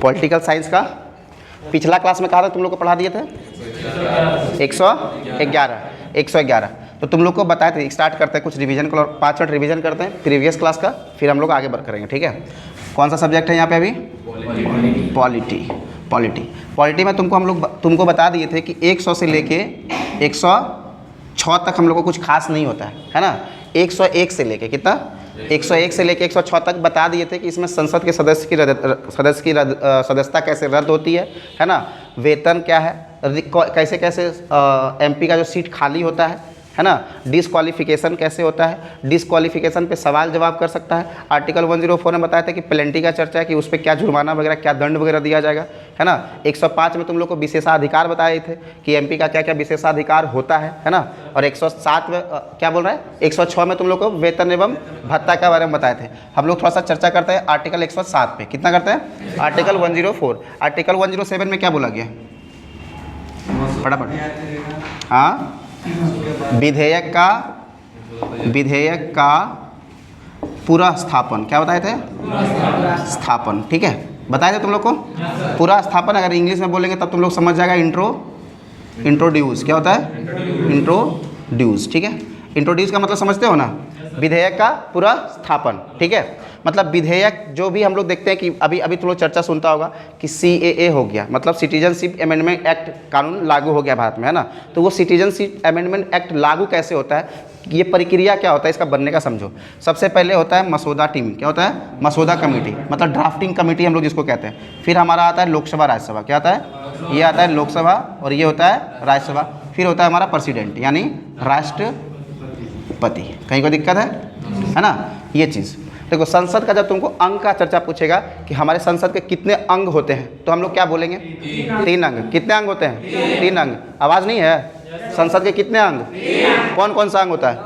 Political science का पिछला class में कहा था तुम लोग को पढ़ा दिए थे 111। तो तुम लोग को बताए थे। स्टार्ट करते हैं कुछ रिवीजन को, 5 मिनट रिवीजन करते हैं प्रीवियस क्लास का, फिर हम लोग आगे बढ़ करेंगे। ठीक है, कौन सा सब्जेक्ट है यहाँ पे अभी? पॉलिटी में तुमको बता दिए थे कि 100 से लेके 106 तक हम लोग को कुछ खास नहीं होता है ना। 101 से लेके कितना? 101 से लेके 106 तक बता दिए थे कि इसमें संसद के सदस्यता कैसे रद्द होती है ना। वेतन क्या है, कैसे कैसे एमपी का जो सीट खाली होता है ना। डिसक्वालिफिकेशन कैसे होता है, डिसक्वालिफिकेशन पे सवाल जवाब कर सकता है। आर्टिकल 104 में बताया था कि प्लेंटी का चर्चा है कि उस पर क्या जुर्माना वगैरह, क्या दंड वगैरह दिया जाएगा, है ना। 105 में तुम लोग को विशेषाधिकार बताए थे कि एमपी का क्या क्या विशेषाधिकार होता है ना। और 107 में क्या बोल रहा है, 106 में तुम लोग को वेतन एवं भत्ता के बारे में बताए थे। हम लोग थोड़ा सा चर्चा करते हैं आर्टिकल 107 पे। कितना करते हैं? आर्टिकल 104। आर्टिकल 107 में क्या बोला गया? फटाफट। हाँ, विधेयक का पूरा स्थापन। क्या बताए थे? स्थापन। ठीक है, बताए थे तुम लोग को पूरा स्थापन। अगर इंग्लिश में बोलेंगे तब तुम लोग समझ जाएगा। इंट्रोड्यूस। क्या होता है? इंट्रोड्यूस। ठीक है, इंट्रोड्यूस का मतलब समझते हो ना, विधेयक का पूरा स्थापन। ठीक है, मतलब विधेयक जो भी हम लोग देखते हैं कि अभी तुम लोग चर्चा सुनता होगा कि CAA हो गया, मतलब सिटीजनशिप अमेंडमेंट एक्ट कानून लागू हो गया भारत में, है ना। तो वो सिटीजनशिप अमेंडमेंट एक्ट लागू कैसे होता है, ये प्रक्रिया क्या होता है इसका बनने का समझो। सबसे पहले होता है मसौदा टीम। क्या होता है? मसौदा कमेटी, मतलब ड्राफ्टिंग कमेटी हम लोग जिसको कहते हैं। फिर हमारा आता है लोकसभा राज्यसभा। क्या आता है? ये आता है लोकसभा और ये होता है राज्यसभा। फिर होता है हमारा प्रेसिडेंट यानी राष्ट्रपति। कहीं कोई दिक्कत है ना। ये चीज़ देखो, संसद का जब तुमको अंग का चर्चा पूछेगा कि हमारे संसद के कितने अंग होते हैं, तो हम लोग क्या बोलेंगे? 3 अंग। कितने अंग होते हैं? 3 अंग। आवाज़ नहीं है? संसद के कितने अंग? कौन कौन सा अंग होता है?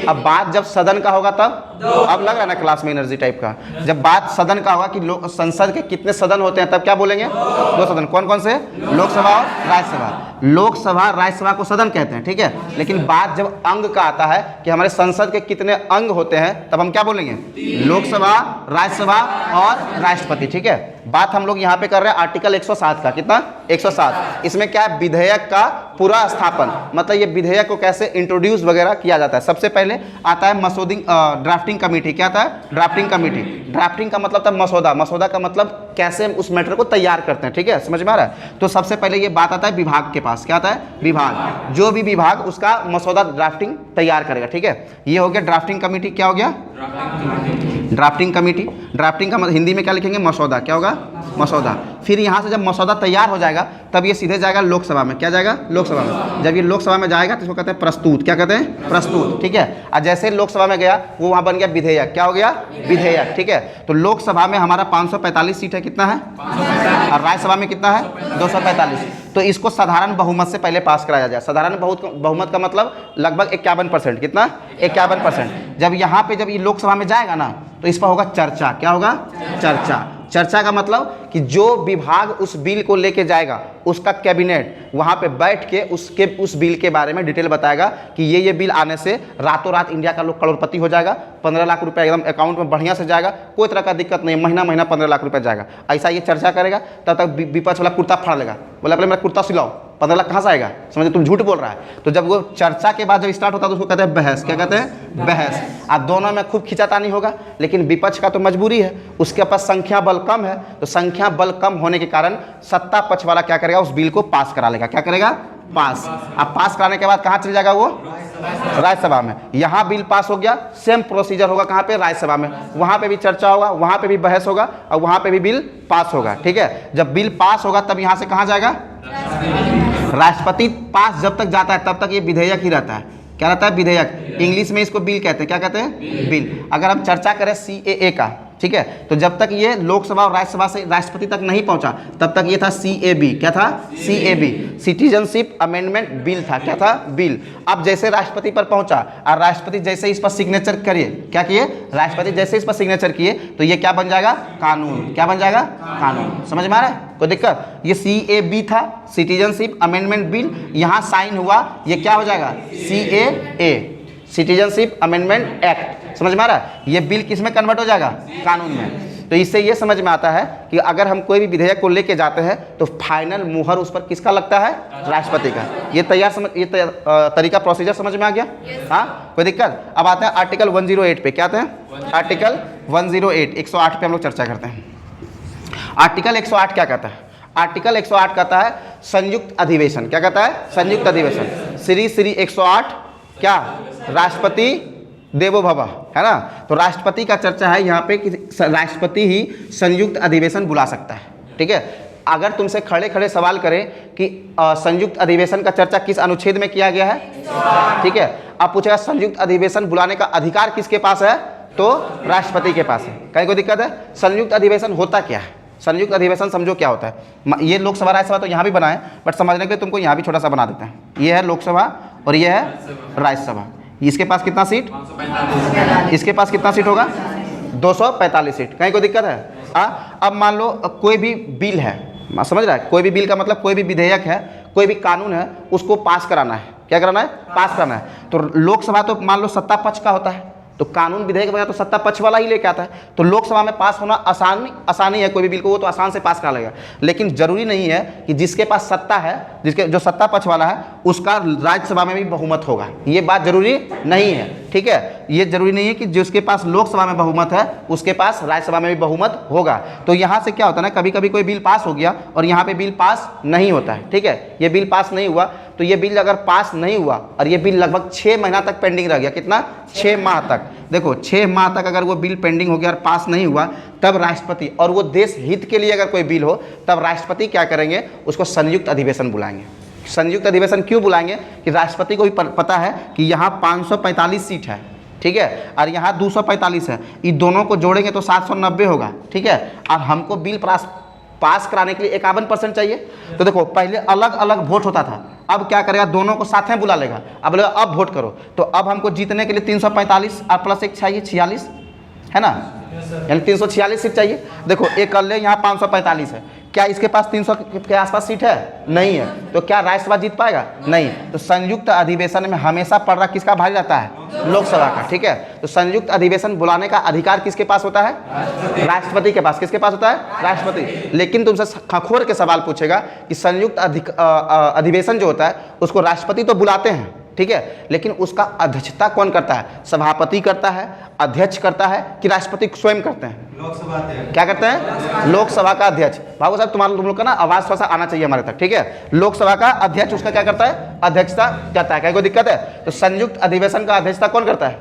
अब बात जब सदन का होगा तब, अब लग रहा है ना क्लास में एनर्जी टाइप का। जब बात सदन का होगा कि संसद के कितने सदन होते हैं, तब क्या बोलेंगे? 2 सदन। कौन कौन से? लोकसभा और राज्यसभा। लोकसभा राज्यसभा को सदन कहते हैं। ठीक है, लेकिन बात जब अंग का आता है कि हमारे संसद के कितने अंग होते हैं, तब हम क्या बोलेंगे? लोकसभा, राज्यसभा और राष्ट्रपति। ठीक है, बात हम लोग यहाँ पे कर रहे हैं आर्टिकल 107 का। कितना? 107। इसमें क्या है? विधेयक का पूरा स्थापन, मतलब ये विधेयक को कैसे इंट्रोड्यूस वगैरह किया जाता है। सबसे पहले आता है ड्राफ्टिंग कमेटी। क्या आता है? Drafting committee. ड्राफ्टिंग का मतलब था मसौदा। मसौदा का मतलब कैसे हम उस मैटर को तैयार करते हैं। ठीक है, समझ में आ रहा है। तो सबसे पहले ये बात आता है विभाग के पास। क्या आता है? विभाग। जो भी विभाग उसका मसौदा ड्राफ्टिंग तैयार करेगा। ठीक है, ये हो गया ड्राफ्टिंग कमेटी। क्या हो गया? Drafting committee. ड्राफ्टिंग का हिंदी में क्या लिखेंगे? मसौदा। क्या होगा? मसौदा। फिर यहाँ से जब मसौदा तैयार हो जाएगा तब ये सीधे जाएगा लोकसभा में। क्या जाएगा? लोकसभा में। जब ये लोकसभा में जाएगा तो इसको कहते हैं प्रस्तुत। क्या कहते हैं? प्रस्तुत। ठीक है, और जैसे लोकसभा में गया वो वहाँ बन गया विधेयक। क्या हो गया? विधेयक। ठीक है, तो लोकसभा में हमारा 545 सीट है। कितना है? और राज्यसभा में कितना है? 245। तो इसको साधारण बहुमत से पहले पास कराया जाए। साधारण बहुमत का मतलब लगभग 51%। कितना? 51%। जब यहाँ पे जब ये लोकसभा में जाएगा ना तो इस पर होगा चर्चा। क्या होगा? चर्चा। चर्चा का मतलब कि जो विभाग उस बिल को लेके जाएगा उसका कैबिनेट वहाँ पे बैठ के उस बिल के बारे में डिटेल बताएगा कि ये बिल आने से रातों रात इंडिया का लोग करोड़पति हो जाएगा, 15 लाख रुपए एकदम अकाउंट में बढ़िया से जाएगा, कोई तरह का दिक्कत नहीं, महीना महीना 15 लाख रुपए जाएगा। ऐसा ये चर्चा करेगा। तब तक विपक्ष वाला कुर्ता फाड़ लेगा, बोला पहले मेरा कुर्ता सिलाओ, 15 लाख कहाँ से आएगा? समझे? तुम झूठ बोल रहा है। तो जब वो चर्चा के बाद जब स्टार्ट होता है तो उसको कहते हैं बहस। क्या कहते हैं? बहस। अब दोनों में खूब खिंचातानी होगा, लेकिन विपक्ष का तो मजबूरी है, उसके पास संख्या बल कम है। तो संख्या बल कम होने के कारण सत्ता पक्ष वाला क्या करेगा? उस बिल को पास करा लेगा। क्या करेगा? पास। अब पास कराने के बाद कहाँ चल जाएगा वो? राज्यसभा में। यहाँ बिल पास हो गया, सेम प्रोसीजर होगा कहाँ पे? राज्यसभा में। वहाँ पे भी चर्चा होगा, वहाँ पे भी बहस होगा और वहाँ पे भी बिल पास होगा। ठीक है, जब बिल पास होगा तब यहाँ से कहाँ जाएगा? राष्ट्रपति पास जब तक जाता है तब तक ये विधेयक ही रहता है। क्या रहता है? विधेयक। इंग्लिश में इसको बिल कहते हैं। क्या कहते हैं? बिल। अगर हम चर्चा करें CAA का, ठीक है, तो जब तक ये लोकसभा और राज्यसभा से राष्ट्रपति तक नहीं पहुंचा तब तक ये था CAB। क्या था? CAB, सिटीजनशिप अमेंडमेंट बिल था। क्या था? बिल। अब जैसे राष्ट्रपति पर पहुंचा और राष्ट्रपति जैसे इस पर सिग्नेचर करिए, क्या किए? राष्ट्रपति जैसे इस पर सिग्नेचर किए तो ये क्या बन जाएगा? कानून। क्या बन जाएगा? कानून। समझ में आ रहा है? कोई दिक्कत? ये CAB था, सिटीजनशिप अमेंडमेंट बिल। यहाँ साइन हुआ, ये क्या हो जाएगा? CAA, citizenship amendment act. समझ में आ रहा है? ये बिल किस में कन्वर्ट हो जाएगा? कानून में। तो इससे ये समझ में आता है कि अगर हम कोई भी विधेयक को लेके जाते हैं तो फाइनल मुहर उस पर किसका लगता है? राष्ट्रपति का। ये तरीका प्रोसीजर समझ में आ गया? हाँ, कोई दिक्कत? अब आते हैं आर्टिकल 108 पे। क्या आते हैं? आर्टिकल 108 108 पे हम लोग चर्चा करते हैं। आर्टिकल 108 क्या कहता है? आर्टिकल 108 कहता है संयुक्त अधिवेशन। क्या कहता है? संयुक्त अधिवेशन। श्री 108 क्या? राष्ट्रपति देवो भव, है ना। तो राष्ट्रपति का चर्चा है यहाँ पे कि राष्ट्रपति ही संयुक्त अधिवेशन बुला सकता है। ठीक है। अगर तुमसे खड़े खड़े सवाल करें कि संयुक्त अधिवेशन का चर्चा किस अनुच्छेद में किया गया है, ठीक है, आप पूछेगा संयुक्त अधिवेशन बुलाने का अधिकार किसके पास है, तो राष्ट्रपति के पास है। कहीं कोई दिक्कत है? संयुक्त अधिवेशन होता क्या है? संयुक्त अधिवेशन समझो क्या होता है। ये लोकसभा राज्यसभा तो यहाँ भी बना है, बट समझने के लिए तुमको यहाँ भी छोटा सा बना देते हैं। ये है लोकसभा और ये है राज्यसभा। इसके पास कितना सीट? इसके पास कितना सीट होगा? 245 सीट। कहीं कोई दिक्कत है? हाँ। अब मान लो कोई भी बिल है, समझ रहा है, कोई भी बिल का मतलब कोई भी विधेयक है, कोई भी कानून है, उसको पास कराना है। क्या कराना है? पास कराना है। तो लोकसभा तो मान लो सत्ता पक्ष का होता है, तो कानून विधेयक वगैरह तो सत्ता पक्ष वाला ही लेके आता है। तो लोकसभा में पास होना आसानी है, कोई भी बिल को वो तो आसान से पास करा लेगा। लेकिन जरूरी नहीं है कि जिसके पास सत्ता है, जिसके जो सत्ता पक्ष वाला है, उसका राज्यसभा में भी बहुमत होगा। ये बात जरूरी नहीं है। ठीक है, ये जरूरी नहीं है कि जिसके पास लोकसभा में बहुमत है उसके पास राज्यसभा में भी बहुमत होगा। तो यहाँ से क्या होता है ना, कभी कभी कोई बिल पास हो गया और यहाँ पे बिल पास नहीं होता है। ठीक है, ये बिल पास नहीं हुआ, तो ये बिल अगर पास नहीं हुआ और ये बिल लगभग 6 महीना तक पेंडिंग रह गया, कितना? 6 माह तक। देखो 6 माह तक अगर वो बिल पेंडिंग हो गया और पास नहीं हुआ, तब राष्ट्रपति, और वो देश हित के लिए अगर कोई बिल हो, तब राष्ट्रपति क्या करेंगे? उसको संयुक्त अधिवेशन बुलाएंगे। संयुक्त अधिवेशन क्यों बुलाएंगे? कि राष्ट्रपति को भी पता है कि यहाँ 545 सीट है, ठीक है, और यहाँ 245 है, इन दोनों को जोड़ेंगे तो 790 होगा। ठीक है, और हमको बिल पास कराने के लिए 51% चाहिए। तो देखो पहले अलग अलग वोट होता था, अब क्या करेगा? दोनों को साथ में बुला लेगा। अब बोलेगा अब वोट करो, तो अब हमको जीतने के लिए 345 और प्लस 1 चाहिए 46, है ना, यानी 346 सीट चाहिए। देखो एक कर ले, यहाँ 545 है, क्या इसके पास 300 के आसपास सीट है? नहीं है। तो क्या राज्यसभा जीत पाएगा? नहीं। तो संयुक्त अधिवेशन में हमेशा पड़ किसका भारी रहता है? लोकसभा का। ठीक है, तो संयुक्त अधिवेशन बुलाने का अधिकार किसके पास होता है? राष्ट्रपति के पास। किसके पास होता है? राष्ट्रपति। लेकिन तुमसे खखोर के सवाल पूछेगा कि संयुक्त अधिवेशन जो होता है उसको राष्ट्रपति तो बुलाते हैं, ठीक है, लेकिन उसका अध्यक्षता कौन करता है? सभापति करता है, अध्यक्ष करता है, कि राष्ट्रपति स्वयं करते हैं? लोकसभा अध्यक्ष। क्या करते हैं? लोकसभा का अध्यक्ष। बाबू साहब तुम लोग का ना आवाज थोड़ा सा आना चाहिए हमारे तक। ठीक है, लोकसभा का अध्यक्ष उसका क्या करता है? अध्यक्षता करता है। क्या कोई दिक्कत है? तो संयुक्त अधिवेशन का अध्यक्षता कौन करता है?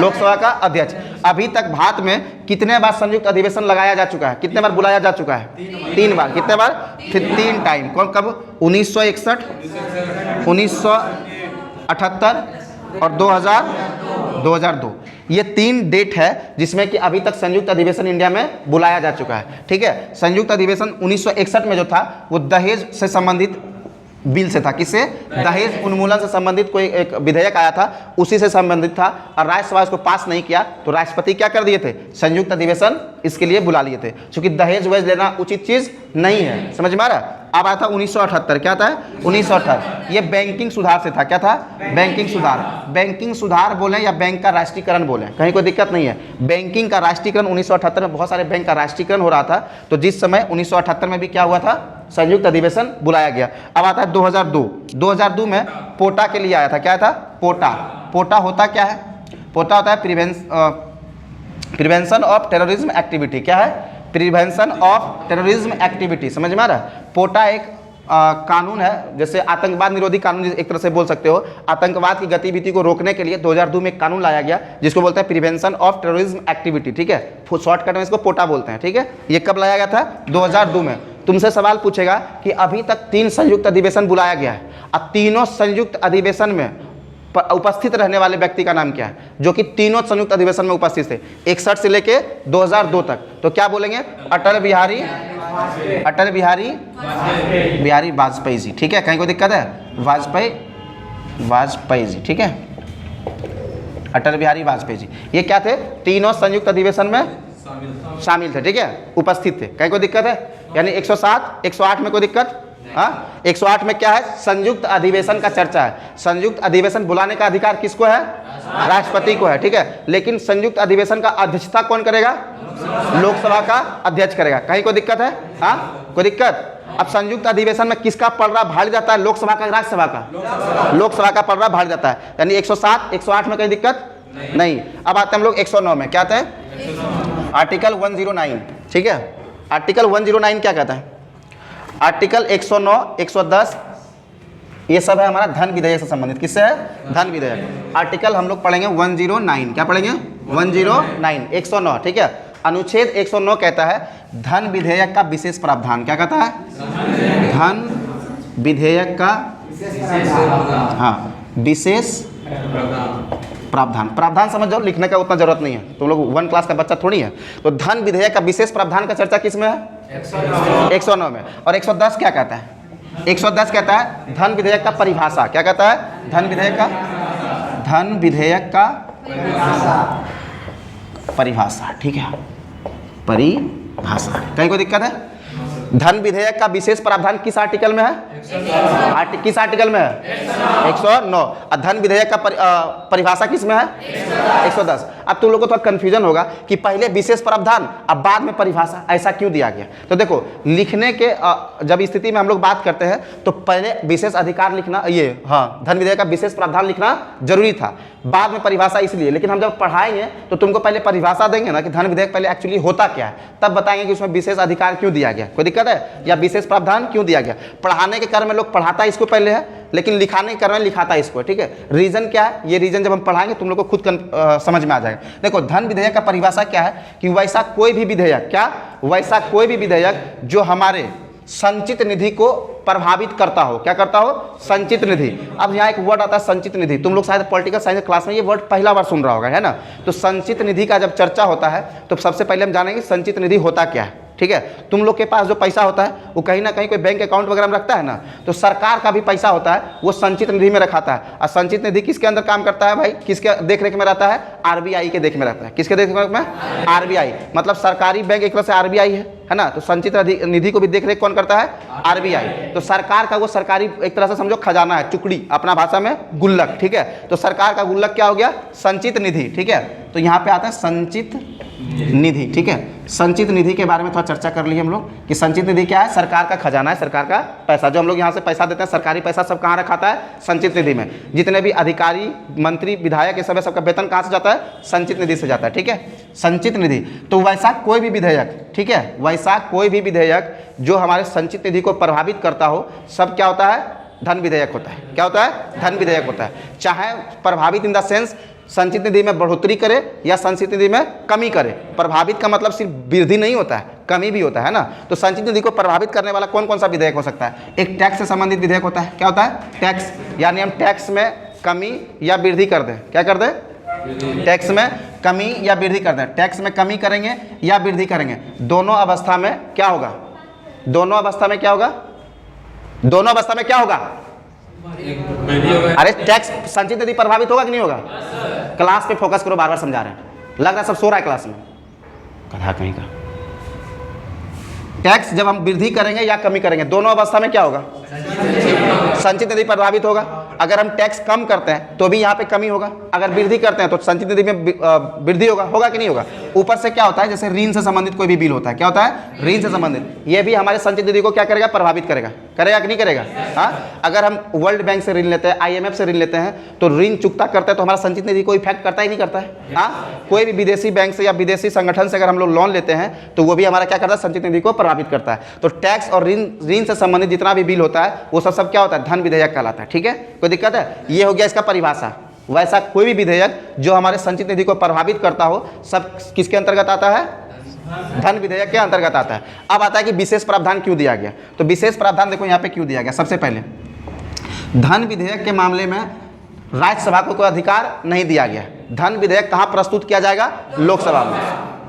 लोकसभा का अध्यक्ष। अभी तक भारत में कितने बार संयुक्त अधिवेशन लगाया जा चुका है? कितने बार बुलाया जा चुका है? 3 बार। कितने बार? 3 टाइम। कौन? कब? 1961, 1978 और 2002। ये 3 डेट है जिसमें कि अभी तक संयुक्त अधिवेशन इंडिया में बुलाया जा चुका है। ठीक है, संयुक्त अधिवेशन 1961 में जो था वो दहेज से संबंधित बिल से था। किससे? दहेज उन्मूलन से संबंधित कोई एक विधेयक आया था, उसी से संबंधित था, और राज्यसभा इसको पास नहीं किया तो राष्ट्रपति क्या कर दिए थे? संयुक्त अधिवेशन इसके लिए बुला लिए थे, क्योंकि दहेज वहेज लेना उचित चीज नहीं है। समझ में आ रहा? अब आया था 1978। क्या था? 1978। ये बैंकिंग सुधार से था। क्या था? बैंकिंग सुधार। बैंकिंग सुधार बोलें या बैंक का राष्ट्रीयकरण बोलें, कहीं कोई दिक्कत नहीं है। बैंकिंग का राष्ट्रीयकरण 1978 में बहुत सारे बैंक का राष्ट्रीयकरण हो रहा था, तो जिस समय 1978 में भी क्या हुआ था? संयुक्त अधिवेशन बुलाया गया। अब आता है 2002। 2002 में पोटा के लिए आया था। क्या था? पोटा। पोटा होता क्या है? पोटा होता है प्रिवेंशन ऑफ टेररिज्म एक्टिविटी। क्या है? Prevention of terrorism activity. समझ में आ रहा है? पोटा एक कानून है, जैसे आतंकवाद निरोधी कानून एक तरह से बोल सकते हो। आतंकवाद की गतिविधि को रोकने के लिए 2002 में एक कानून लाया गया जिसको बोलते हैं प्रिवेंशन ऑफ टेररिज्म एक्टिविटी। ठीक है, शॉर्टकट में इसको पोटा बोलते हैं। ठीक है, ये कब लाया गया था? 2002 में। तुमसे सवाल पूछेगा कि अभी तक 3 संयुक्त अधिवेशन बुलाया गया है, और तीनों संयुक्त अधिवेशन में उपस्थित रहने वाले व्यक्ति का नाम क्या है, जो कि तीनों संयुक्त अधिवेशन में उपस्थित थे 61 से लेके 2002 तक? तो क्या बोलेंगे? अटल बिहारी वाजपेयी जी। ठीक है, कहीं कोई दिक्कत है? वाजपेयी जी। ठीक है, अटल बिहारी वाजपेयी जी। ये क्या थे? तीनों संयुक्त अधिवेशन में शामिल थे। ठीक है, उपस्थित थे। कहीं कोई दिक्कत है? यानी 107, 108 में कोई दिक्कत हाँ, 108 में क्या है? संयुक्त अधिवेशन का चर्चा है। संयुक्त अधिवेशन बुलाने का अधिकार किसको है? राष्ट्रपति को है, ठीक है। लेकिन संयुक्त अधिवेशन का अध्यक्षता कौन करेगा? लोकसभा का अध्यक्ष करेगा। कहीं कोई दिक्कत है? हाँ, कोई दिक्कत? अब संयुक्त अधिवेशन में किसका पलड़ा भारी जाता है? लोकसभा का, राज्यसभा का? लोकसभा का पलड़ा भारी जाता है। यानी 107, 108 में कहीं दिक्कत नहीं। अब आते हैं हम लोग 109 में। क्या आते हैं? आर्टिकल 109, ठीक है। आर्टिकल 109 क्या कहता है? आर्टिकल 109, 110 ये सब है हमारा धन विधेयक से संबंधित। किससे है? धन विधेयक। आर्टिकल हम लोग पढ़ेंगे 109। क्या पढ़ेंगे? 109, 109, ठीक है। अनुच्छेद 109 कहता है धन विधेयक का विशेष प्रावधान। क्या कहता है? धन विधेयक का हाँ विशेष प्रावधान। प्रावधान समझ जाओ, लिखने का उतना जरूरत नहीं है, तुम लोग 1 क्लास का बच्चा थोड़ी है। तो धन विधेयक का विशेष प्रावधान का चर्चा किस में है? 109 में। और 110 क्या कहता है? 110 कहता है धन विधेयक का परिभाषा। क्या कहता है? धन विधेयक का परिभाषा, ठीक है, परिभाषा। कहीं कोई दिक्कत है? धन विधेयक का विशेष प्रावधान किस आर्टिकल में है? किस आर्टिकल में है? 109। और धन विधेयक का परिभाषा किस में है? 110। अब तुम लोगों को थोड़ा कंफ्यूजन होगा कि पहले विशेष प्रावधान अब बाद में परिभाषा, ऐसा क्यों दिया गया? तो देखो, लिखने के जब स्थिति में हम लोग बात करते हैं तो पहले विशेष अधिकार लिखना, ये हाँ धन विधेयक का विशेष प्रावधान लिखना जरूरी था, बाद में परिभाषा इसलिए। लेकिन हम जब पढ़ाएंगे तो तुमको पहले परिभाषा देंगे ना कि धन विधेयक पहले एक्चुअली होता क्या है, तब बताएंगे कि उसमें विशेष अधिकार क्यों दिया गया। कोई दिक्कत है? या विशेष प्रावधान क्यों दिया गया? पढ़ाने के क्रम में लोग पढ़ाता इसको पहले है, लेकिन लिखाने के क्रम में लिखाता इसको, ठीक है। रीजन क्या है? ये रीजन जब हम पढ़ाएंगे तुम लोग को खुद समझ में आ जाएगा। देखो, धन विधेयक का परिभाषा क्या है कि वैसा कोई भी विधेयक, क्या? वैसा कोई भी विधेयक जो हमारे संचित निधि को प्रभावित करता हो। क्या करता हो? संचित निधि। अब यहाँ एक वर्ड आता है संचित निधि, तुम लोग शायद पॉलिटिकल साइंस क्लास में ये वर्ड पहला बार सुन रहा होगा, है ना। तो संचित निधि का जब चर्चा होता है तो सबसे पहले हम जानेंगे संचित निधि होता क्या है, ठीक है। तुम लोग के पास जो पैसा होता है वो कहीं ना कहीं कोई बैंक अकाउंट वगैरह में रखता है ना, तो सरकार का भी पैसा होता है वो संचित निधि में रखाता है। और संचित निधि किसके अंदर काम करता है भाई? किसके देखरेख में रहता है? आरबीआई के देख में रहता है। किसके देखरेख में? आरबीआई। मतलब सरकारी बैंक एक तरह से आरबीआई है ना। तो संचित निधि को भी देखरेख कौन करता है? आरबीआई। तो सरकार का वो सरकारी एक तरह से समझो खजाना है, चुकड़ी, अपना भाषा में गुल्लक, ठीक है। तो सरकार का गुल्लक क्या हो गया? संचित निधि, ठीक है। तो यहाँ पे आता है संचित निधि, ठीक है। संचित निधि के बारे में थोड़ा चर्चा कर लिए हम लोग कि संचित निधि क्या है? सरकार का खजाना है, सरकार का पैसा, जो हम लोग यहाँ से पैसा देते हैं, सरकारी पैसा सब कहाँ रखाता है? संचित निधि में। जितने भी अधिकारी, मंत्री, विधायक, ये सब है, सबका वेतन कहाँ से जाता है? संचित निधि से जाता है, ठीक है। संचित निधि। तो वैसा कोई भी विधेयक, ठीक है, वैसा कोई भी विधेयक जो हमारे संचित निधि को प्रभावित करता हो, सब क्या होता है? धन विधेयक होता है। क्या होता है? धन विधेयक होता है। चाहे प्रभावित इन द सेंस संचित निधि में बढ़ोतरी करे या संचित निधि में कमी करे। प्रभावित का मतलब सिर्फ वृद्धि नहीं होता है, कमी भी होता है ना। तो संचित निधि को प्रभावित करने वाला कौन कौन सा विधेयक हो सकता है? एक टैक्स से संबंधित विधेयक होता है। क्या होता है? टैक्स, यानी हम टैक्स में कमी या वृद्धि कर दें। क्या कर दें? टैक्स में कमी या वृद्धि कर दें। टैक्स में कमी करेंगे या वृद्धि करेंगे, दोनों अवस्था में क्या होगा? दोनों अवस्था में क्या होगा? दोनों अवस्था में क्या होगा? अरे टैक्स संचित निधि प्रभावित होगा कि नहीं होगा? क्लास पे फोकस करो, बार बार समझा रहे हैं, लग रहा है सब सो रहा है क्लास में, कहा कहीं का। टैक्स जब हम वृद्धि करेंगे या कमी करेंगे, दोनों अवस्था में क्या होगा? संचित निधि प्रभावित होगा। अगर हम टैक्स कम करते हैं तो भी यहाँ पे कमी होगा, अगर वृद्धि करते हैं तो संचित निधि में वृद्धि होगा। होगा कि नहीं होगा? ऊपर से क्या होता है, जैसे ऋण से संबंधित कोई भी बिल होता है, क्या होता है? ऋण से संबंधित, ये भी हमारे संचित निधि को क्या करेगा? प्रभावित करेगा। करेगा कि नहीं करेगा? हाँ, अगर हम वर्ल्ड बैंक से ऋण लेते हैं, IMF से ऋण लेते हैं, तो ऋण चुकता करते हैं तो हमारा संचित निधि को इफेक्ट करता ही नहीं करता है। हाँ, कोई भी विदेशी बैंक से या विदेशी संगठन से अगर हम लोग लोन लेते हैं तो वो भी हमारा क्या करता है? संचित निधि को प्रभावित करता है। तो टैक्स और ऋण से संबंधित जितना भी बिल होता है वो सब क्या होता है? धन विधेयक कहलाता है, ठीक है। कोई दिक्कत है? ये हो गया इसका परिभाषा। वैसा कोई भी विधेयक जो हमारे संचित निधि को प्रभावित करता हो, सब किसके अंतर्गत आता है? धन विधेयक के अंतर्गत आता है। अब आता है कि विशेष प्रावधान क्यों दिया गया। तो विशेष प्रावधान देखो यहाँ पे क्यों दिया गया। सबसे पहले धन विधेयक के मामले में राज्यसभा को कोई अधिकार नहीं दिया गया। धन विधेयक कहाँ प्रस्तुत किया जाएगा? लोकसभा में।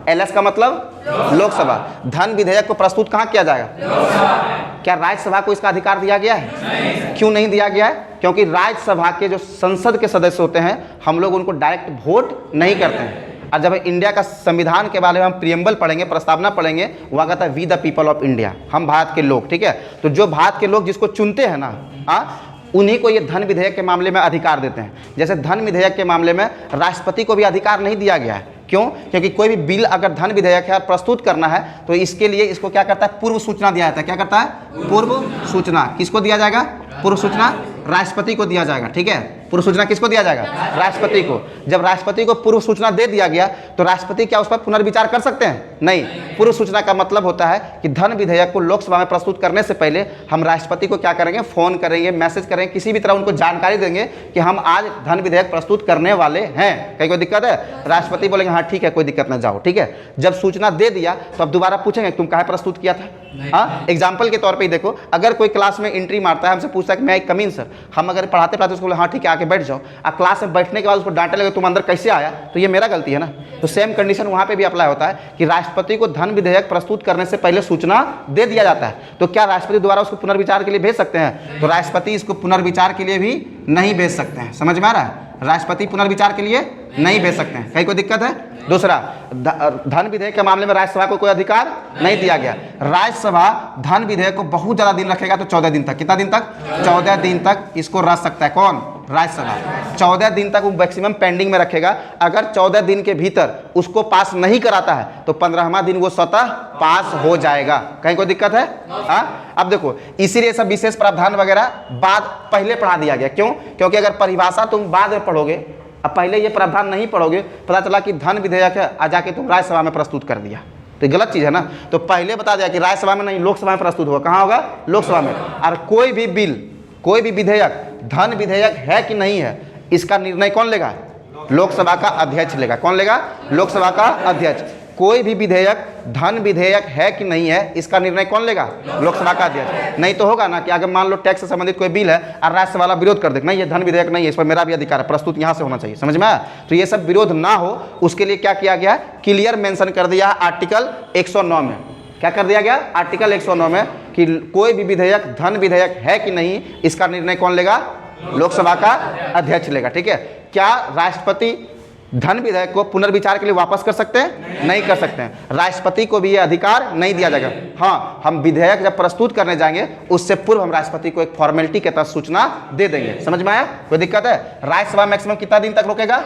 LS का मतलब लोकसभा। धन विधेयक को प्रस्तुत कहाँ किया जाएगा? क्या राज्यसभा को इसका अधिकार दिया गया है? नहीं। क्यों नहीं दिया गया है? क्योंकि राज्यसभा के जो संसद के सदस्य होते हैं, हम लोग उनको डायरेक्ट वोट नहीं करते हैं। और जब इंडिया का संविधान के बारे में हम प्रियम्बल पढ़ेंगे, प्रस्तावना पढ़ेंगे, वहाँ कहता है we the people of India, हम भारत के लोग, ठीक है। तो जो भारत के लोग जिसको चुनते हैं ना, उन्हीं को ये धन विधेयक के मामले में अधिकार देते हैं। जैसे धन विधेयक के मामले में राष्ट्रपति को भी अधिकार नहीं दिया गया है। क्यों? क्योंकि कोई भी बिल अगर धन विधेयक है और प्रस्तुत करना है तो इसके लिए इसको क्या करता है, पूर्व सूचना दिया जाता है। क्या करता है? पूर्व सूचना। किसको दिया जाएगा? पूर्व सूचना राष्ट्रपति को दिया जाएगा, ठीक है। पूर्व सूचना किसको दिया जाएगा? राष्ट्रपति को। जब राष्ट्रपति को पूर्व सूचना दे दिया गया तो राष्ट्रपति क्या उस पर पुनर्विचार कर सकते हैं? नहीं। पूर्व सूचना का मतलब होता है कि धन विधेयक को लोकसभा में प्रस्तुत करने से पहले हम राष्ट्रपति को क्या करेंगे, फोन करेंगे, मैसेज करेंगे, किसी भी तरह उनको जानकारी देंगे कि हम आज धन विधेयक प्रस्तुत करने वाले हैं। कहीं कोई दिक्कत है? राष्ट्रपति बोलेंगे हाँ ठीक है, कोई दिक्कत ना, जाओ, ठीक है। जब सूचना दे दिया तो अब दोबारा पूछेंगे तुम काहे प्रस्तुत किया था? हाँ, एग्जाम्पल के तौर पर ही देखो, अगर कोई क्लास में एंट्री मारता है, हमसे पूछता है कि मैं कम इन सर, हम अगर पढ़ाते पढ़ाते उसको बोले हाँ ठीक है आके बैठ जाओ, अब क्लास में बैठने के बाद उसको डांटे लगे तुम अंदर कैसे आया, तो ये मेरा गलती है ना। तो सेम कंडीशन वहाँ पे भी अप्लाई होता है कि राष्ट्रपति को धन विधेयक प्रस्तुत करने से पहले सूचना दे दिया जाता है, तो क्या राष्ट्रपति दोबारा उसको पुनर्विचार के लिए भेज सकते हैं? तो राष्ट्रपति इसको पुनर्विचार के लिए भी नहीं भेज सकते हैं। समझ में आ रहा है? राष्ट्रपति पुनर्विचार के लिए नहीं भेज सकते हैं। कहीं कोई दिक्कत है? दूसरा, धन विधेयक के मामले में राज्यसभा को कोई अधिकार नहीं दिया गया। राज्यसभा धन विधेयक को बहुत ज्यादा दिन रखेगा, तो 14 दिन तक। कितना दिन तक? 14 दिन तक इसको रख सकता है। कौन? राज्यसभा। 14 दिन तक वो मैक्सिमम पेंडिंग में रखेगा। अगर 14 दिन के भीतर उसको पास नहीं कराता है तो 15वां दिन वो स्वतः पास हो जाएगा। कहीं कोई दिक्कत है? अब देखो, इसीलिए सब विशेष प्रावधान वगैरह पहले पढ़ा दिया गया। क्यों? क्योंकि अगर परिभाषा तुम बाद में पढ़ोगे, अब पहले ये प्रावधान नहीं पढ़ोगे, पता चला कि धन विधेयक है, आ जाके तुम राज्यसभा में प्रस्तुत कर दिया, तो गलत चीज़ है ना। तो पहले बता दिया कि राज्यसभा में नहीं, लोकसभा में प्रस्तुत होगा। कहाँ होगा? लोकसभा में। और कोई भी बिल, कोई भी विधेयक धन विधेयक है कि नहीं है, इसका निर्णय कौन लेगा? लोकसभा का अध्यक्ष लेगा। कौन लेगा? लोकसभा का अध्यक्ष। कोई भी विधेयक धन विधेयक है कि नहीं है, इसका निर्णय कौन लेगा? लोकसभा का अध्यक्ष। नहीं तो होगा ना कि अगर मान लो टैक्स से संबंधित कोई बिल है और राज्यसभा वाला विरोध कर दे, नहीं ये धन विधेयक नहीं है, इस पर मेरा भी अधिकार है, प्रस्तुत यहाँ से होना चाहिए। समझ में आया? तो ये सब विरोध ना हो उसके लिए क्या किया गया? क्लियर मेंशन कर दिया आर्टिकल 109 में। क्या कर दिया गया? आर्टिकल 109 में कि कोई भी विधेयक धन विधेयक है कि नहीं, इसका निर्णय कौन लेगा? लोकसभा का अध्यक्ष लेगा, ठीक है। क्या राष्ट्रपति धन विधेयक को पुनर्विचार के लिए वापस कर सकते हैं? नहीं कर सकते हैं। राष्ट्रपति को भी ये अधिकार नहीं दिया जाएगा। हाँ, हम विधेयक जब प्रस्तुत करने जाएंगे उससे पूर्व हम राष्ट्रपति को एक फॉर्मेलिटी के तहत सूचना दे देंगे। समझ में आया? कोई दिक्कत है? राज्यसभा मैक्सिमम कितना दिन तक रोकेगा?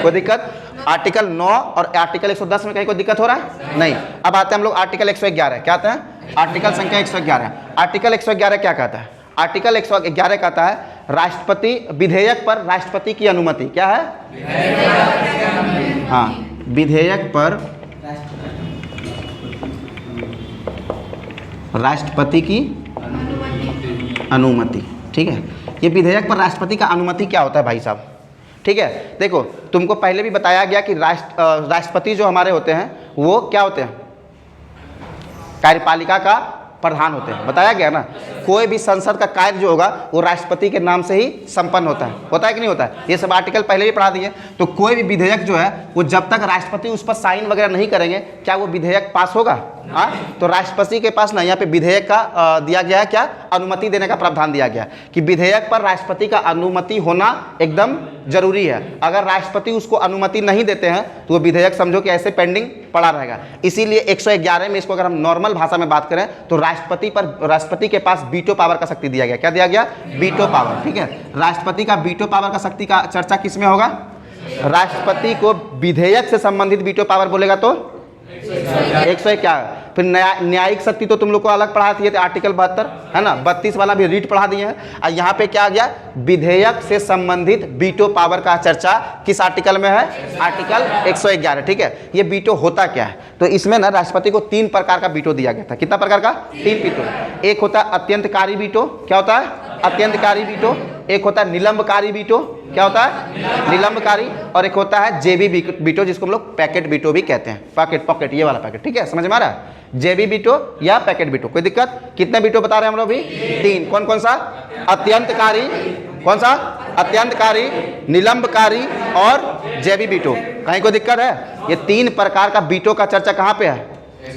कोई दिक्कत? आर्टिकल 9 और आर्टिकल 110 में कहीं कोई दिक्कत हो रहा है? नहीं। अब आते हैं हम लोग आर्टिकल 111। क्या आता है? आर्टिकल संख्या 111। आर्टिकल 111 क्या कहता है? आर्टिकल 111 कहता है राष्ट्रपति विधेयक पर राष्ट्रपति की अनुमति। क्या है? हाँ, विधेयक पर राष्ट्रपति की अनुमति, ठीक है। ये विधेयक पर राष्ट्रपति का अनुमति क्या होता है भाई साहब? ठीक है, देखो तुमको पहले भी बताया गया कि राष्ट्रपति जो हमारे होते हैं वो क्या होते हैं? कार्यपालिका का प्रधान होते हैं। बताया गया ना, कोई भी संसद का कार्य जो होगा वो राष्ट्रपति के नाम से ही संपन्न होता है कि नहीं होता है? ये सब आर्टिकल पहले भी पढ़ा दिए। तो कोई भी विधेयक जो है वो जब तक राष्ट्रपति उस पर साइन वगैरह नहीं करेंगे, क्या वो विधेयक पास होगा? हाँ, तो राष्ट्रपति के पास ना यहाँ पे विधेयक का दिया गया है, क्या? अनुमति देने का प्रावधान दिया गया कि विधेयक पर राष्ट्रपति का अनुमति होना एकदम जरूरी है। अगर राष्ट्रपति उसको अनुमति नहीं देते हैं तो वो विधेयक समझो कि ऐसे पेंडिंग पड़ा रहेगा। इसीलिए 111 में इसको अगर हम नॉर्मल भाषा में बात करें तो राष्ट्रपति के पास वीटो पावर का शक्ति दिया गया। क्या दिया गया? वीटो पावर, ठीक है। राष्ट्रपति का वीटो पावर का शक्ति का चर्चा किस में होगा? राष्ट्रपति को विधेयक से संबंधित वीटो पावर बोलेगा तो 111। फिर न्यायिक शक्ति तो तुम लोग को अलग पढ़ा दिए थे, आर्टिकल 72 है ना, 32 वाला भी रीट पढ़ा दिए हैं। और यहाँ पे क्या आ गया? विधेयक से संबंधित वीटो पावर का चर्चा किस आर्टिकल में है? आर्टिकल 111, ठीक है। ये वीटो होता क्या है? तो इसमें ना राष्ट्रपति को 3 प्रकार का वीटो दिया गया था। कितना प्रकार का? 3 वीटो। एक होता है अत्यंतकारी वीटो। क्या होता है? अत्यंतकारी वीटो। एक होता है निलंबकारी वीटो। क्या होता है? निलंबकारी। और एक होता है जेबी वीटो, जिसको हम लोग पैकेट वीटो भी कहते हैं। पॉकेट ये वाला पैकेट, ठीक है। समझ में आ रहा है? जेबी वीटो या पैकेट वीटो। कोई दिक्कत? कितने वीटो बता रहे हैं हम लोग भी? 3। कौन कौन सा? अत्यंतकारी। कौन सा? अत्यंतकारी, निलंबकारी और जेबी वीटो। कहीं कोई दिक्कत है? ये 3 प्रकार का वीटो का चर्चा कहाँ पे है?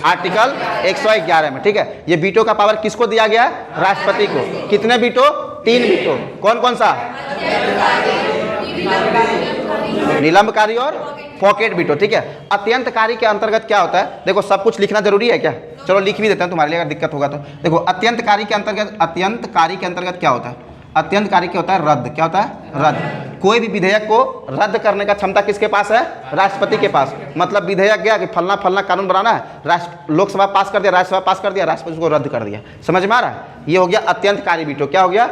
आर्टिकल 111 में, ठीक है। ये वीटो का पावर किसको दिया गया? राष्ट्रपति को। कितने वीटो? 3 वीटो। कौन कौन सा? निलंबकारी और पॉकेट वीटो, ठीक है। अत्यंतकारी के अंतर्गत क्या होता है, देखो सब कुछ लिखना जरूरी है क्या, चलो लिख भी देते हैं तुम्हारे लिए अगर दिक्कत होगा तो। देखो अत्यंतकारी के अंतर्गत क्या होता है, अत्यंतकारी क्या होता है, रद्द। क्या होता है, रद्द। कोई भी विधेयक को रद्द करने का क्षमता किसके पास है, राष्ट्रपति के पास। मतलब विधेयक गया कि फलना फलना कानून बनाना है, लोकसभा पास कर दिया, राज्यसभा पास कर दिया, राष्ट्रपति उसको रद्द कर दिया। समझ में आ रहा है, ये हो गया अत्यंतकारी वीटो। क्या हो गया,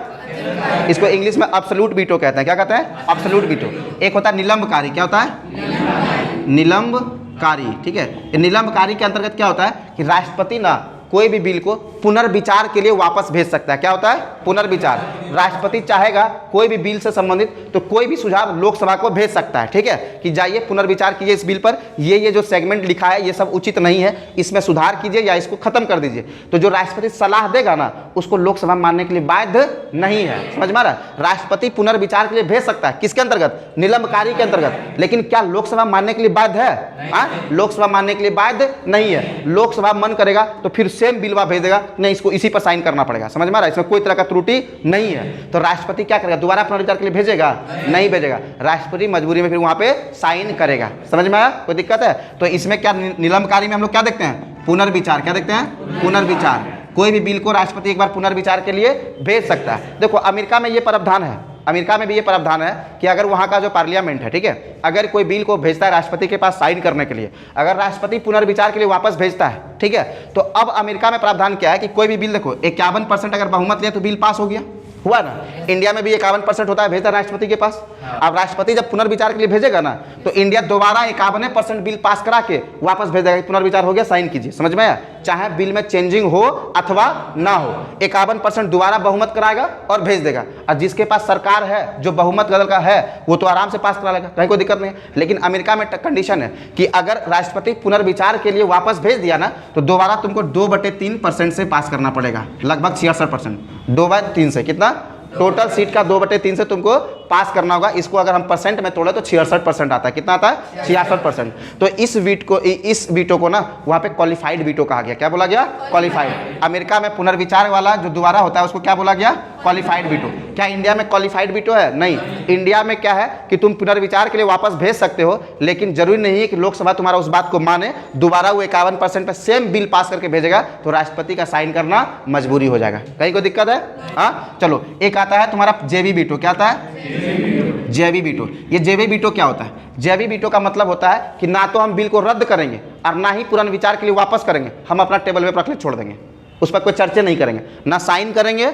इसको इंग्लिश में अब्सोल्यूट वीटो कहते हैं। क्या कहते हैं, अब्सोल्यूट वीटो। एक होता है निलंबकारी। क्या होता है, निलंबकारी, ठीक है। निलंबकारी के अंतर्गत क्या होता है कि राष्ट्रपति ना कोई भी बिल को पुनर्विचार के लिए वापस भेज सकता है। क्या होता है, पुनर्विचार। राष्ट्रपति चाहेगा कोई भी बिल से संबंधित तो कोई भी सुझाव लोकसभा को भेज सकता है, ठीक है, कि जाइए पुनर्विचार कीजिए इस बिल पर, ये जो सेगमेंट लिखा है ये सब उचित नहीं है, इसमें सुधार कीजिए या इसको खत्म कर दीजिए। तो जो राष्ट्रपति सलाह देगा ना उसको लोकसभा मानने के लिए बाध्य नहीं है। समझ में आ रहा है, राष्ट्रपति पुनर्विचार के लिए भेज सकता है, किसके अंतर्गत, निलंबकारी के अंतर्गत। लेकिन क्या लोकसभा मानने के लिए बाध्य है, लोकसभा मानने के लिए बाध्य नहीं है। लोकसभा मन करेगा तो फिर सेम बिलवा भेज देगा, नहीं इसको इसी पर साइन करना पड़ेगा। समझ में आ रहा है, इसमें कोई तरह का त्रुटि नहीं है। तो राष्ट्रपति क्या करेगा, दोबारा पुनर्विचार के लिए भेजेगा, नहीं भेजेगा। राष्ट्रपति मजबूरी में फिर वहां पे साइन करेगा। समझ में आया, कोई दिक्कत है। तो इसमें क्या निलंबकारी में हम लोग क्या देखते हैं, पुनर्विचार। क्या देखते हैं, पुनर्विचार। कोई भी बिल को राष्ट्रपति एक बार पुनर्विचार के लिए भेज सकता है। देखो अमेरिका में ये प्रावधान है, अमेरिका में भी ये प्रावधान है कि अगर वहाँ का जो पार्लियामेंट है, ठीक है, अगर कोई बिल को भेजता है राष्ट्रपति के पास साइन करने के लिए, अगर राष्ट्रपति पुनर्विचार के लिए वापस भेजता है, ठीक है, तो अब अमेरिका में प्रावधान क्या है कि कोई भी बिल, देखो 51% अगर बहुमत लिया तो बिल पास हो गया, हुआ ना। इंडिया में भी 51% होता है, भेजता है राष्ट्रपति के पास। अब राष्ट्रपति जब पुनर्विचार के लिए भेजेगा ना तो इंडिया दोबारा 51% बिल पास करा के वापस भेज देगा, पुनर्विचार हो गया, साइन कीजिए। समझ में आया, चाहे बिल में चेंजिंग हो अथवा ना हो, 51% दोबारा बहुमत कराएगा और भेज देगा। और जिसके पास सरकार है, जो बहुमत गदल का है, वो तो आराम से पास करा लेगा, कहीं कोई दिक्कत नहीं है। लेकिन अमेरिका में कंडीशन है कि अगर राष्ट्रपति पुनर्विचार के लिए वापस भेज दिया ना तो दोबारा तुमको 2/3% से पास करना पड़ेगा, लगभग 66%। 2/3 से कितना, टोटल सीट का 2/3 से तुमको पास करना होगा। इसको अगर हम परसेंट में तोड़े तो 66% आता है। कितना आता है, 66%। तो इस वीटो को ना वहाँ पे क्वालिफाइड वीटो कहा गया। क्या बोला गया, क्वालिफाइड। अमेरिका में पुनर्विचार वाला जो दोबारा होता है उसको क्या बोला गया, क्वालिफाइड वीटो। क्या इंडिया में क्वालिफाइड वीटो है, नहीं। इंडिया में क्या है कि तुम पुनर्विचार के लिए वापस भेज सकते हो, लेकिन जरूरी नहीं है कि लोकसभा तुम्हारा उस बात को माने। दोबारा वो 51% पे सेम बिल पास करके भेजेगा तो राष्ट्रपति का साइन करना मजबूरी हो जाएगा। कहीं कोई दिक्कत है, हाँ। चलो एक आता है तुम्हारा जेबी वीटो। क्या आता है, जेबी वीटो। ये जेबी वीटो क्या होता है, जेबी वीटो का मतलब होता है कि ना तो हम बिल को रद्द करेंगे और ना ही पुनर्विचार के लिए वापस करेंगे, हम अपना टेबल पे रख के छोड़ देंगे, उस पर कोई चर्चा नहीं करेंगे, ना साइन करेंगे,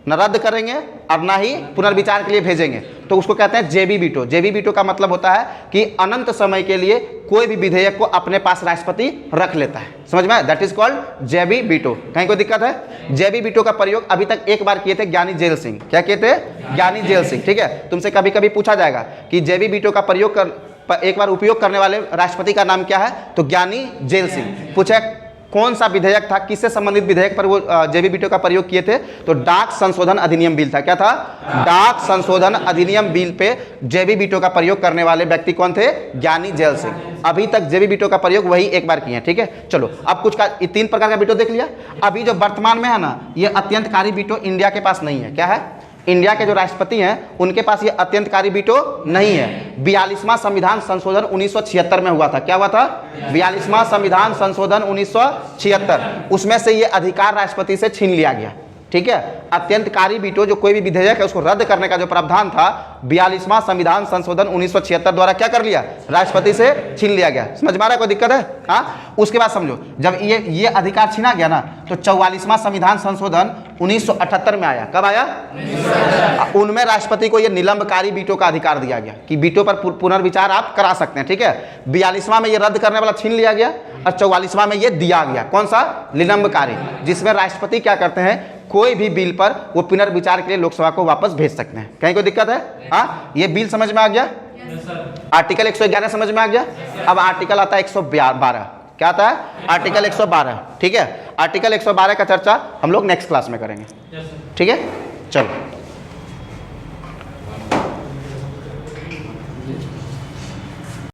न रद्द करेंगे और ना ही पुनर्विचार के लिए भेजेंगे। तो उसको कहते हैं जेबी वीटो। जेबी वीटो का मतलब होता है कि अनंत समय के लिए कोई भी विधेयक को अपने पास राष्ट्रपति रख लेता है। समझ में आया, that is called JB veto. कहीं कोई दिक्कत है, जेबी वीटो का प्रयोग अभी तक एक बार किए थे ज्ञानी जेल सिंह। क्या किए थे, ज्ञानी जेल सिंह, ठीक है। तुमसे कभी कभी पूछा जाएगा कि जेबी वीटो का प्रयोग एक बार उपयोग करने वाले राष्ट्रपति का नाम क्या है, तो ज्ञानी जेल सिंह। पूछा कौन सा विधेयक था, किससे संबंधित विधेयक पर वो जेबी वीटो का प्रयोग किए थे, तो डाक संशोधन अधिनियम बिल था। क्या था, डाक संशोधन अधिनियम बिल पे जेबी वीटो का प्रयोग करने वाले व्यक्ति कौन थे, ज्ञानी जेल सिंह। अभी तक जेबी वीटो का प्रयोग वही एक बार किए हैं, ठीक है। चलो अब कुछ का 3 प्रकार का वीटो देख लिया। अभी जो वर्तमान में है ना, ये अत्यंतकारी वीटो इंडिया के पास नहीं है। क्या है, इंडिया के जो राष्ट्रपति हैं उनके पास ये अत्यंतकारी वीटो नहीं है। 42वां संविधान संशोधन 1976 में हुआ था। क्या हुआ था, 42वां संविधान संशोधन 1976, उसमें से ये अधिकार राष्ट्रपति से छीन लिया गया, ठीक है। अत्यंतकारी वीटो जो कोई भी विधेयक है उसको रद्द करने का जो प्रावधान था 42वां संविधान संशोधन 1976 द्वारा क्या कर लिया, राष्ट्रपति से छीन लिया गया। समझ में आ रहा है, कोई दिक्कत है, हाँ। उसके बाद समझो, जब ये अधिकार छीना गया ना तो 44वां संविधान संशोधन 1978 में आया। कब आया, उनमें राष्ट्रपति को ये निलंबकारी वीटो का अधिकार दिया गया कि वीटो पर पुनर्विचार आप करा सकते हैं, ठीक है। 42वां में ये रद्द करने वाला छीन लिया गया और 44वां में ये दिया गया, कौन सा, निलंबकारी, जिसमें राष्ट्रपति क्या करते हैं, कोई भी बिल पर वो पुनर्विचार के लिए लोकसभा को वापस भेज सकते हैं। कहीं कोई दिक्कत है, हाँ। ये बिल समझ में आ गया, आर्टिकल 111 समझ में आ गया। अब आर्टिकल आता है 112। क्या आता है, आर्टिकल 112, ठीक है। आर्टिकल 112 का चर्चा हम लोग नेक्स्ट क्लास में करेंगे, ठीक है। चलो।